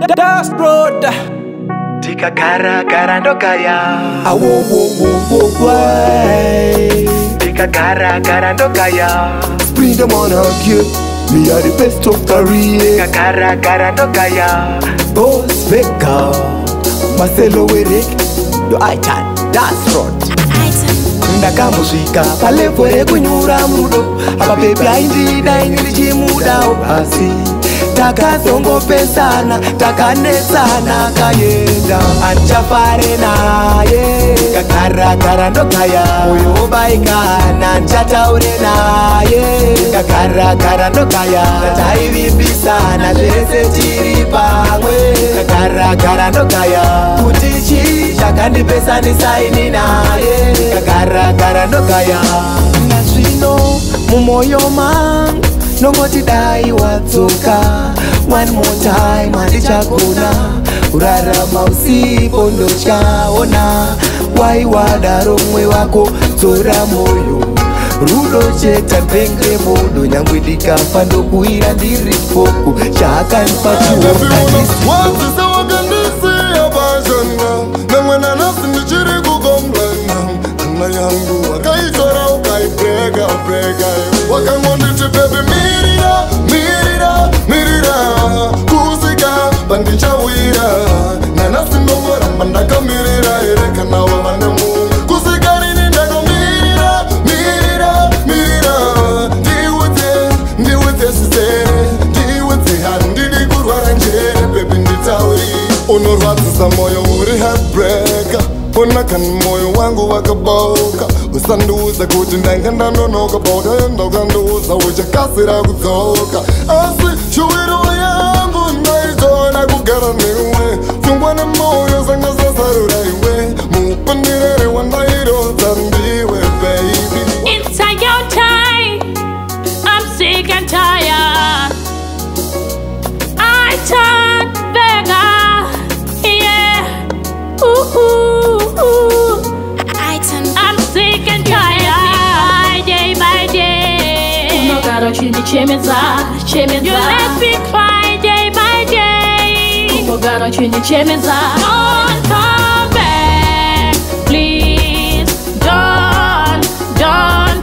Das road Tikagara gara ndokaya awo Tikagara gara ndokaya Spring them on her cute. Me are the best of career. Tikagara gara ndokaya Boss Becca Marcelo Werek Yo Aitan Das road Ndakamusvika palevo rekunyura mudo apa bebi aindida inirichimudawo pasi takazongopesana takanetsana kaenda andichafare naye kagara ndokaya moyo wobaikana ndichataure naye kagara ndokaya tataivimbisana zvese tiri pamwe kagara ndokaya kuti chii chakandipesanisai naye kagara ndokaya nazvino mumoyo mangu nongoti dai wadzoka one more time handichagona urarama usipo ndotyaona waiwadaro mumwe wako dzora moyo rudo cheta penge modo nyangwe ndikafa ndokuira ndiri poku chaakanipa yangu wakaitora ukaibrega wakangonditi bebi mirira kusika pandichawira nanasindongoramba ndakamirira ere kana wavane munhu kusika rini ndakomirira ndiudze sisere ndiudze handidi kurwara njere bebi nditauri unorwadzisa moyo uri heartbreaker Ponakani moyo wangu wakaboka usanduza kuti ndanga ndanonoka boka ndokanduza uchakasira kudzoka asi shuwiro yangu ndaitona kugara newe pfungwa nemoyo zanga zasarura iwe mupandirere wandairodza ndiwe baby. It's your time, I'm sick and tired. I turn beggar, yeah. I'm sick and tired, day by day. You let me cry day by day. Don't come back, please. Don't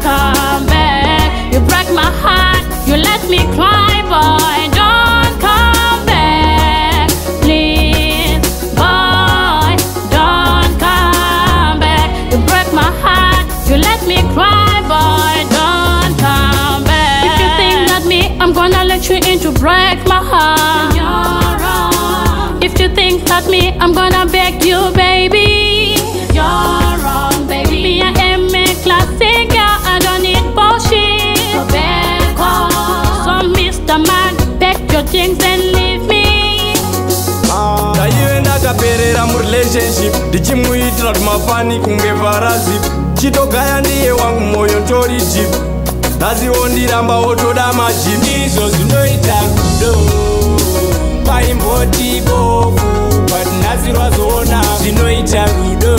come back. You break my heart, you let me cry, boy. Don't come back, please, boy. Don't come back. You break my heart, you let me cry, boy. Don't come back. If you think that me, I'm gonna let you in to break my heart, you're wrong. If you think that me, I'm gonna beg you, baby, you're wrong, baby. Me, I am a classic girl, I don't need bullshit. So back off. So Mr. Man, pack your things and leave me. Taiwe ndakaperera murelationship ndichimuitira kumafani kunge parasip chitogaya ndiye wangu moyo tori jip naziwo ndiramba wotoda majip izvo zvinoita rudo paimboti bofu but nazirwa zona zvinoita rudo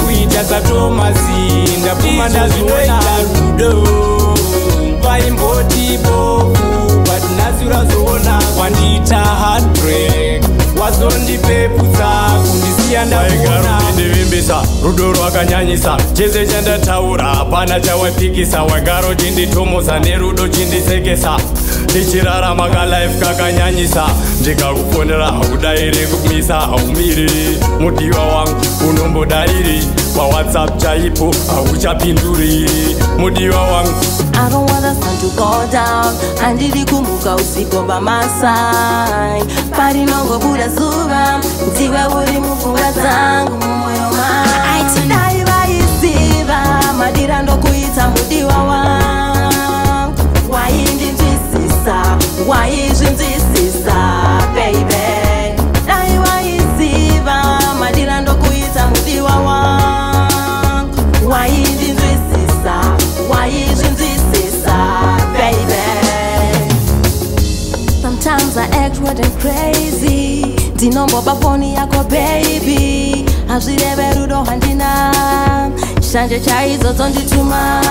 kuita satomasi ndapfuma ndazviona rudo paimboti bofu but nazirwa zona wandiita heartbreak wazondipeputsa kundisiya ndaona ndivimbisa rudo rwakanyanyisa chese chandataura hapana chawapikisa wagaro chinditomosa nerudo chindisekesa ndichirarama kalife kakanyanyisa ndikakufonera haudairi kumisa haumiri mudiwa wangu unombodariri pawhatsapp chaipo hauchapinduri mudiwa wangu. I don't want the sun to go down andiri kumuka usiku by my side pari nongo buda zuva ndiwe uri mupfungwa dzangu mumwoyo wangu dai vaisiva madira ndokuita mudiwa wangu waizvinzwisisa baby dai vaisiva madira ndokuita mudiwa wangu waizvinzwisisa baby. Sometimes I act weird and crazy. Ndinomboba phone yako baby. Azvireve rudo handina. Shanje chaizo dzondituma.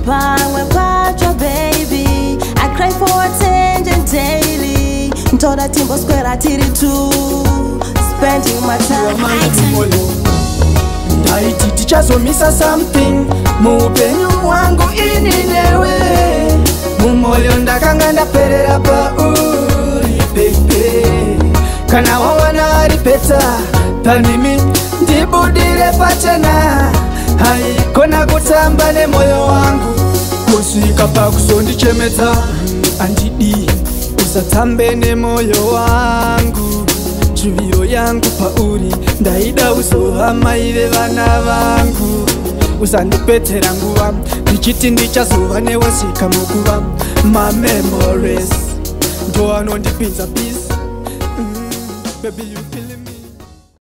Pamwe pacho baby. I cry for attention daily. ntoda timboswera tiri tu spending my time. Ndaiti tichazomisa something muupenyu wangu ini newe, mumoyo ndakanga ndaperera pauri baby. Kana wawana aripeta panimi ndibudire pachena, haikona kutamba nemoyo wangu kusvika pakusondichemeta. Andidi usatambe nemoyo wangu, chuviyo yangu pauri ndaida uzohama ive vana vangu. Usandipetera nguva ndichiti ndichazova newesika muguva. My memories ndo anondipinza peace. Baby you feel